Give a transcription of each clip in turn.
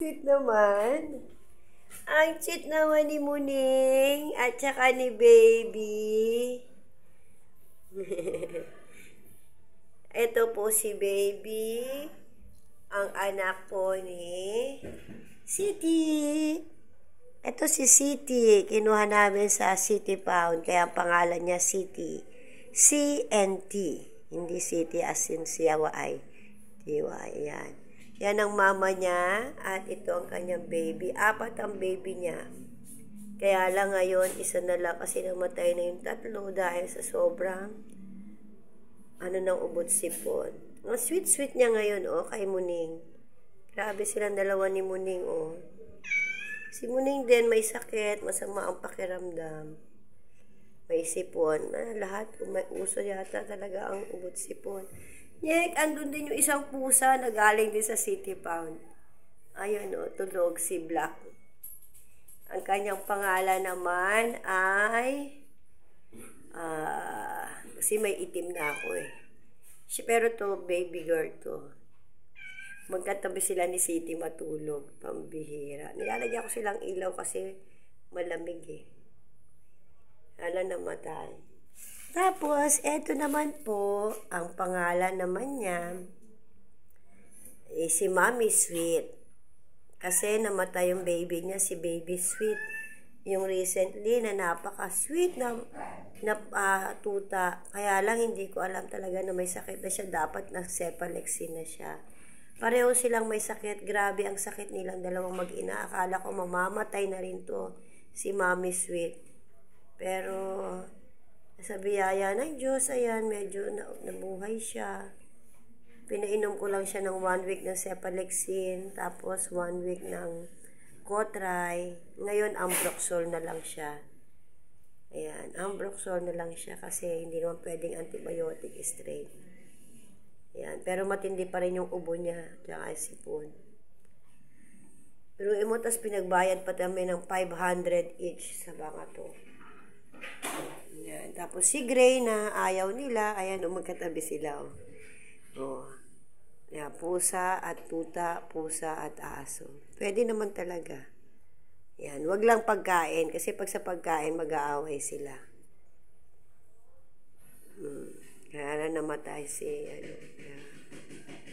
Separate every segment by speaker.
Speaker 1: Sweet naman. Ang sweet naman ni Muning at saka ni Baby. Ito po si Baby, ang anak po ni City. Ito si City. Kinuha namin sa City Pound, kaya ang pangalan niya City. C-N-T. Hindi City as in C-Y. T-Y. Yan. Yan ang mama niya at ito ang kanyang baby. 4 ang baby niya. Kaya lang ngayon, isa na lang kasi namatay na yung 3 dahil sa sobrang ng ubot sipon. Ang sweet-sweet niya ngayon, kay Muning. Grabe silang dalawa ni Muning, Si Muning din may sakit, masama ang pakiramdam. May sipon. Lahat, may uso yata talaga ang ubot sipon. Yek, andun din yung isang pusa na galing din sa City Pound. Ayun, tulog si Black. Ang kanyang pangalan naman ay kasi may itim na ako Pero to, baby girl to. Magkatabi sila ni City matulog. Pambihira. Nilalagyan ko silang ilaw kasi malamig namatay. Tapos, eto naman po, ang pangalan naman niya, si Mommy Sweet. Kasi namatay yung baby niya, si Baby Sweet. Yung recently na napaka-sweet na tuta. Kaya lang hindi ko alam talaga na may sakit na siya. Dapat na-cephalexin na siya. Pareho silang may sakit. Grabe ang sakit nilang dalawang mag-ina. Akala ko mamamatay na rin to si Mommy Sweet. Pero sa biyaya ng Diyos, ayan, medyo nabuhay siya. Pinainom ko lang siya ng 1 week ng cephalexin. Tapos 1 week ng Cotray. Ngayon, Ambroxol na lang siya. Ayan, Ambroxol na lang siya kasi hindi naman pwedeng antibiotic straight. Ayan, pero matindi pa rin yung ubo niya, tsaka sipon. Pero tas pinagbayad pa kami ng 500 each sa mga to. Ayan, tapos si Gray na ayaw nila, ayan, magkatabi sila. Ayan, pusa at tuta, pusa at aso. Pwede naman talaga. Yan, wag lang pagkain kasi pag sa pagkain mag-aaway sila. Kaya na namatay si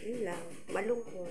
Speaker 1: yun lang, malungkot.